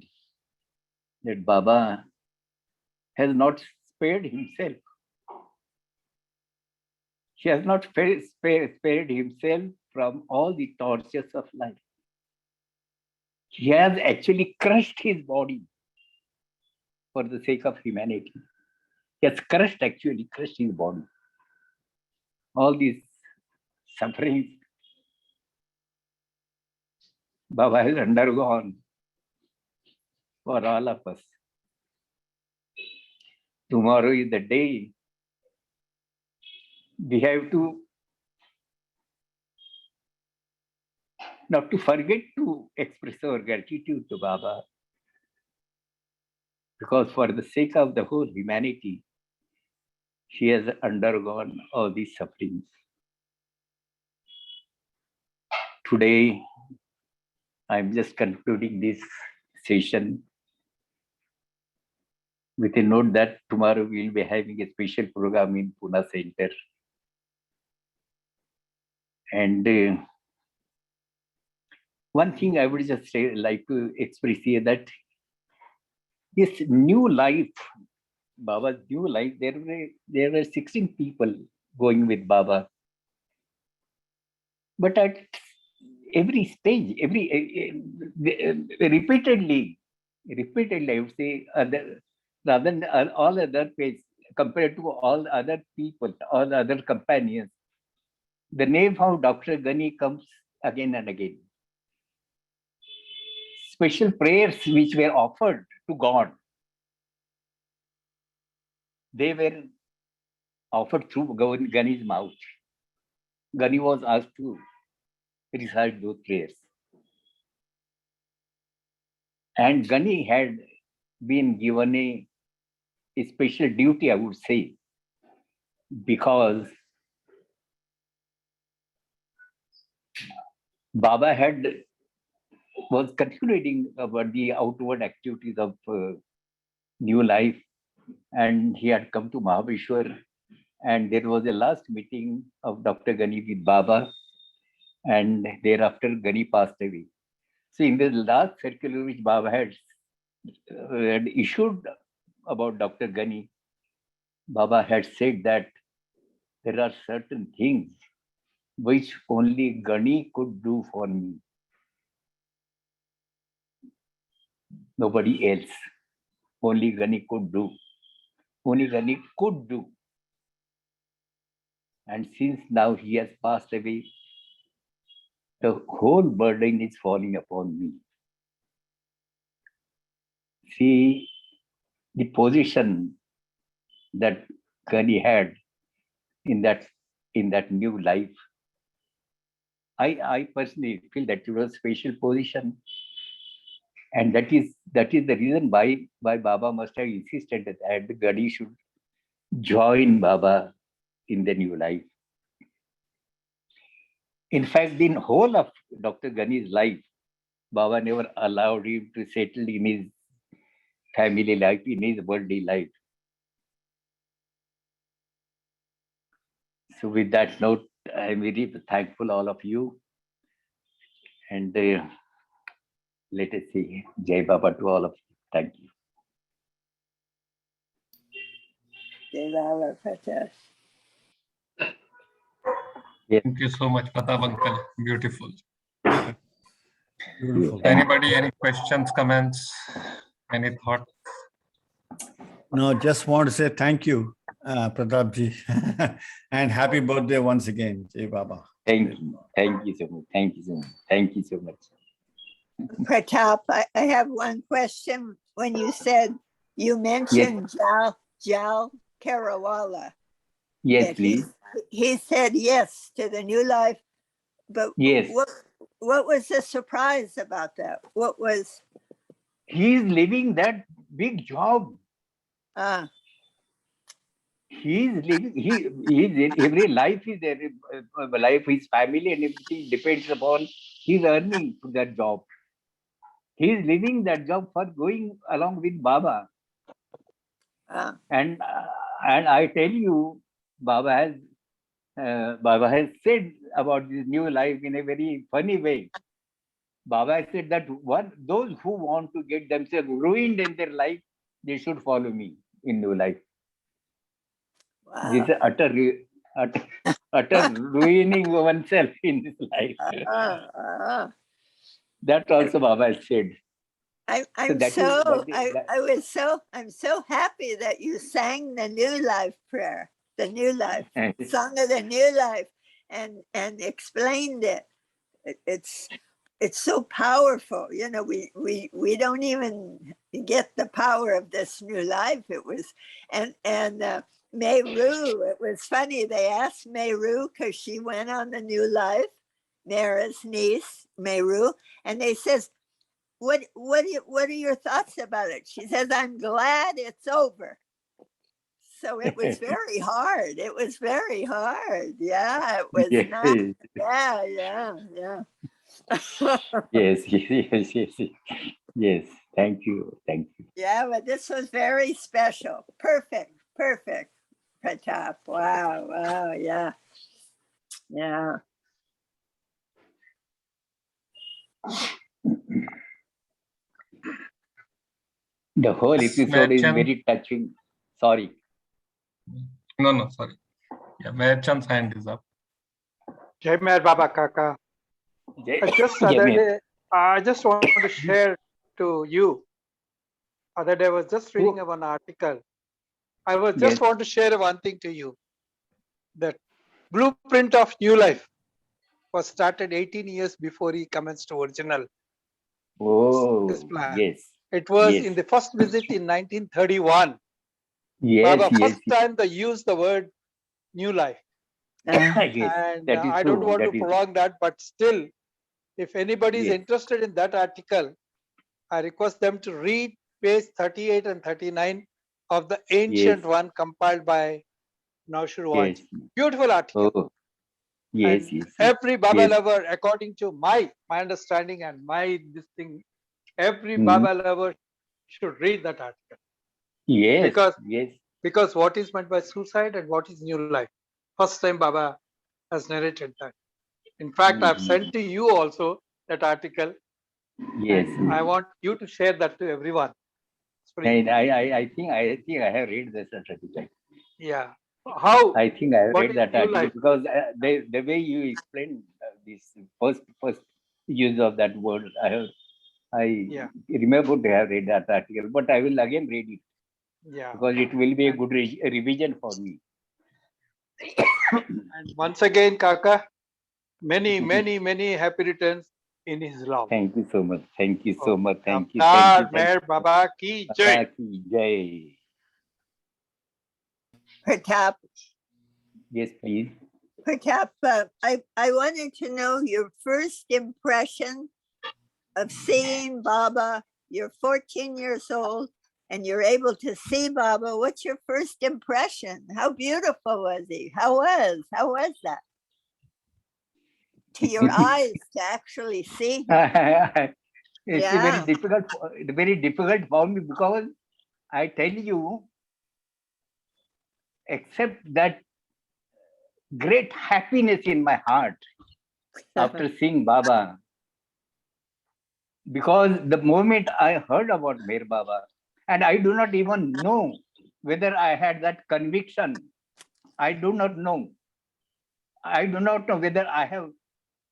that Baba has not spared himself. He has not spared himself from all the tortures of life. He has actually crushed his body for the sake of humanity. He has crushed his body. All these sufferings Baba has undergone for all of us. Tomorrow is the day we have to not to forget to express our gratitude to Baba, because for the sake of the whole humanity, she has undergone all these sufferings. Today, I'm just concluding this session with a note that tomorrow we'll be having a special program in Pune Center. And one thing I would just like to express here, that this new life, Baba's new life, there were 16 people going with Baba. But at every stage, repeatedly, I would say, rather than all other ways, compared to all other people, all other companions, the name of Dr. Ghani comes again and again. Special prayers which were offered to God, they were offered through Ghani's mouth. Ghani was asked to recite those prayers. And Ghani had been given a special duty, I would say, because Baba was continuing about the outward activities of new life, and he had come to Mahabeshwar, and there was a last meeting of Dr. Ghani with Baba, and thereafter Ghani passed away. So in the last circular which Baba had issued about Dr. Ghani, Baba had said that there are certain things which only Ghani could do for me. Nobody else. Only Ghani could do. Only Ghani could do. And since now he has passed away, the whole burden is falling upon me. See the position that Ghani had in that new life. I personally feel that it was a special position, and that is the reason why Baba must have insisted that Ghani should join Baba in the new life. In fact, in whole of Dr. Ghani's life, Baba never allowed him to settle in his family life, in his worldly life. So with that note, I'm very thankful all of you. And let us say Jai Baba to all of you. Thank you. Jai Baba, Pratash. Thank you so much, Pratap uncle. Beautiful. Beautiful. Anybody, any questions, comments, any thoughts? No, just want to say thank you, Pratap ji, and happy birthday once again, Jai Baba. Thank you. Thank you so much. Thank you so much. Thank you so much. Pratap, I have one question. When you said, you mentioned Jal Karawala. Yes, that please. He said yes to the new life, but Yes. what was the surprise about that? What was, He is living that big job. uh, He is living, he is in every life is there, life, his family and everything depends upon his earning to that job. He is living that job for going along with Baba. uh, And I tell you, Baba has said about this new life in a very funny way. Baba said that those who want to get themselves ruined in their life, they should follow me in new life. This wow. is utter ruining oneself in this life. Uh, That also Baba has said. I'm that so, is I'm so happy that you sang the New Life prayer, the New Life, song of the New Life, and explained it. It's so powerful. You know, we don't even get the power of this new life. It was, and Meru, it was funny. They asked Meru because she went on the New Life, Mara's niece, Meru, and they says, what are your thoughts about it? She says, I'm glad it's over. So it was very hard. It was very hard. Yeah, it was yes, not. Yeah. yes, yes. Thank you. Yeah, but this was very special. Perfect, Pratap. Wow, yeah. The whole Yes, episode is Mehchan. very touching. Sorry. No, sorry. Yeah, Mehchan's hand is up. Jai Meher Baba Kaka. Just other day, I just want to share to you. Other day, I was just reading one article. I was just want to share one thing to you. That blueprint of new life was started 18 years before he commenced original. This plan. Yes. It was in the first visit in 1931. Yes, Baba, first time they used the word new life. And that is I true. don't want to prolong that, but still, if anybody is interested in that article, I request them to read page 38 and 39 of the ancient one compiled by Naushir Wanji. Beautiful article. Yes, every Baba lover, according to my understanding and my this thing, every Baba lover should read that article. Because what is meant by suicide and what is new life? First time Baba has narrated that. In fact, I've sent to you also that article. Yes. And I want you to share that to everyone. And I think I have read this article. Yeah. How? I think I have what read is that new article life? because the way you explained this first use of that word, I remember to have read that article, but I will again read it. Yeah. Because it will be a good revision for me. And once again, Kaka, many happy returns in his love. Thank you so much. Thank you so much. Thank you. Meher Baba ki jai. Baba ki jai. Pratap. Yes, please. Pratap, I wanted to know your first impression of seeing Baba. You're 14 years old and you're able to see Baba. What's your first impression? How beautiful was he? How was that? To your eyes to actually see him. It's very difficult for me because I tell you, except that great happiness in my heart after seeing Baba. Because the moment I heard about Meher Baba, and I do not even know whether I had that conviction. I do not know. I do not know whether I have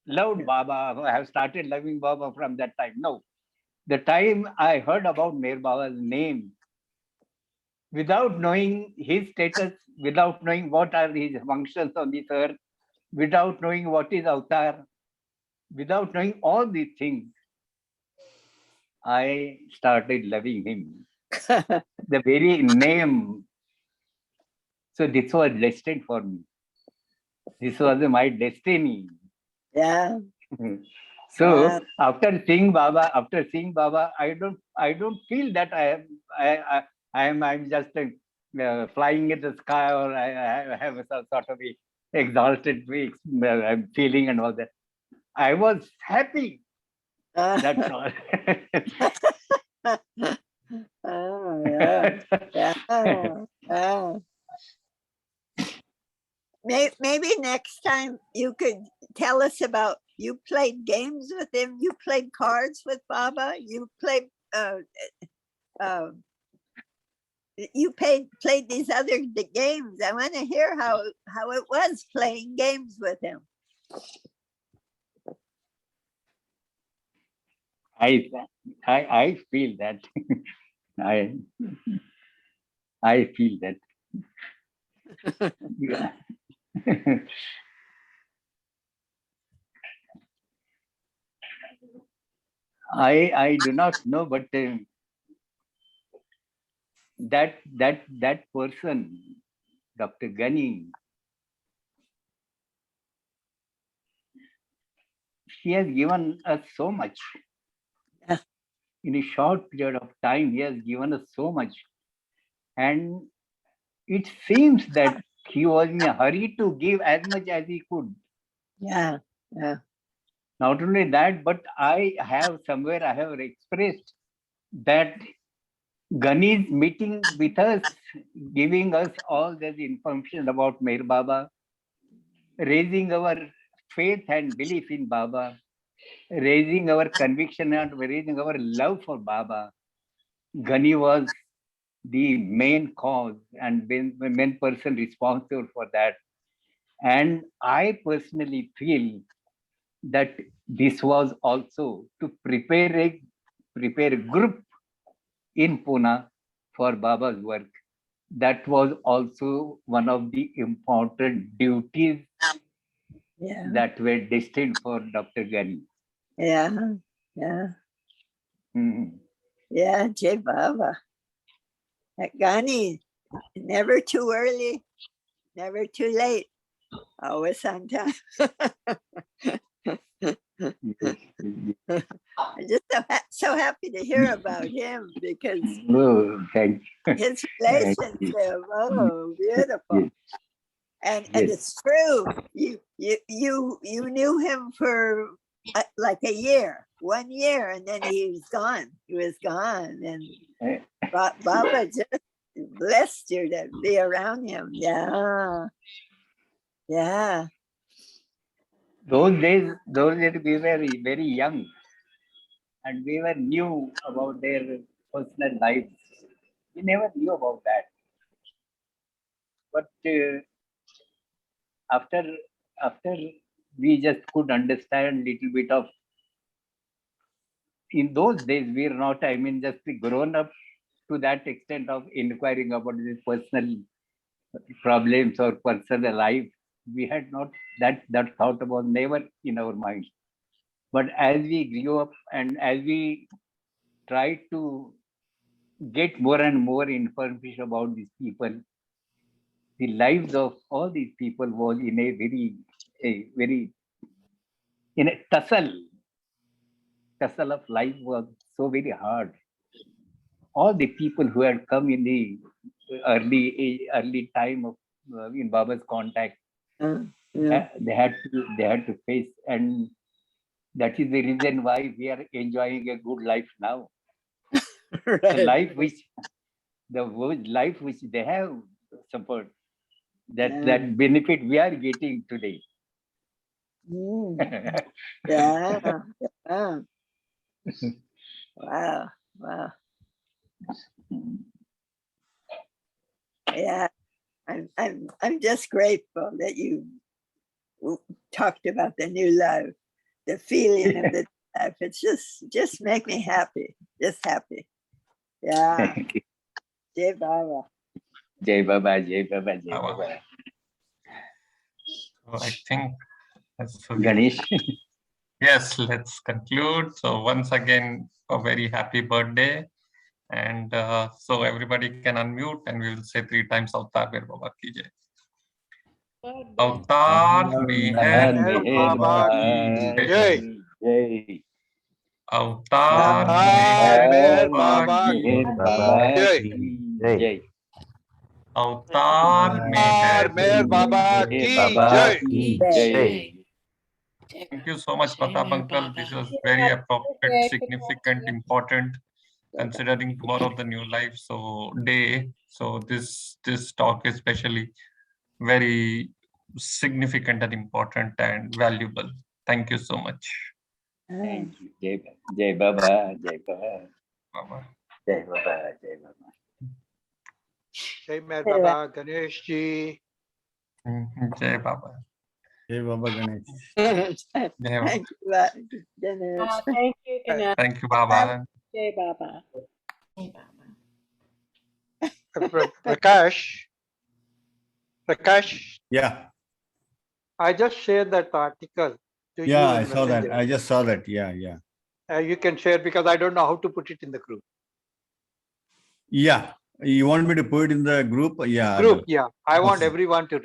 loved Baba, I have started loving Baba from that time. No. The time I heard about Meher Baba's name, without knowing his status, without knowing what are his functions on this earth, without knowing what is avatar, without knowing all these things, I started loving him. The very name. So this was destined for me. This was my destiny. Yeah. So Wow. after seeing Baba, I don't feel that I'm just flying in the sky, or I have some sort of a exalted feeling and all that. I was happy. That's all. Oh, yeah. Yeah. Yeah. Maybe next time you could tell us about, you played games with him, you played cards with Baba, you played you played these other games. I want to hear how it was playing games with him. I feel that. I feel that. Yeah. I do not know, but that person, Dr. Ghani, he has given us so much. Yeah. In a short period of time, he has given us so much. And it seems that he was in a hurry to give as much as he could. Yeah. Yeah. Not only that, but I have expressed that Ghani's meeting with us, giving us all this information about Meher Baba, raising our faith and belief in Baba, raising our conviction and raising our love for Baba. Ghani was the main cause and main person responsible for that. And I personally feel that this was also to prepare a group in Pune for Baba's work. That was also one of the important duties Yeah. that were destined for Dr. Ghani. Yeah. Yeah. Mhm. Yeah. Jai Baba. Ghani, never too early, never too late. Always on time. I'm just so happy to hear about him because Oh, thank you. his Thank relationship, you. oh, beautiful. Yes, And yes. it's true. You knew him for like a year, 1 year, and then he was gone. He was gone, and Eh, Baba just blessed you to be around him. Yeah, yeah, Those days we were very young and we were new about their personal lives. We never knew about that. But after we just could understand little bit of, in those days we were not, I mean, just grown up to that extent of inquiring about the personal problems or personal life. We had not that thought about, never in our mind. But as we grew up and as we tried to get more and more information about these people, the lives of all these people was in a very in a tussle of life was so very hard. All the people who had come in the early time of in Baba's contact, yeah. they had to face, and that is the reason why we are enjoying a good life now. The Right. life which they have suffered, Yeah. that benefit we are getting today. Mm. Yeah. Yeah. Wow. Wow. Yeah. I'm just grateful that you talked about the new love, the feeling of the life. It's just make me happy. Just happy. Yeah. Jai Baba. Jai Baba, Jai Baba, Jai Baba. Baba. So I think Ganesh. yes, let's conclude. So once again, a very happy birthday. And so everybody can unmute and we will say 3 times Avtar Meher Baba ki jai. Avtar Meher Meher Baba ki Baba ki jai. jai. Jai. Avtar Avtar Meher Meher Baba Meher Baba Baba Jai. ki Jai. Jai. Avtar Avtar Meher. Meher Baba Meher ki Baba Jai. ki Jai. Jai. Thank you so much, Pratap uncle. This was very appropriate, significant, important, considering tomorrow the new life day. So this talk is especially very significant and important and valuable. Thank you so much. Thank you. Jai, Jai Baba. Jai Baba. Baba. Jai Baba. Jai Baba. Jai Meher Baba Ganesh ji. Jai Baba. Hey, Baba Ganesh. Jai Baba. Thank you, Ganesh. Thank you, Ganesh. Thank you, Baba. Jai Baba. Prakash. Prakash, Yeah, I just shared that article to you yeah, I in saw that. Messenger. I just saw that. Yeah, yeah. You can share because I don't know how to put it in the group. Yeah. You want me to put it in the group? Yeah. Group, yeah. I want Okay. everyone to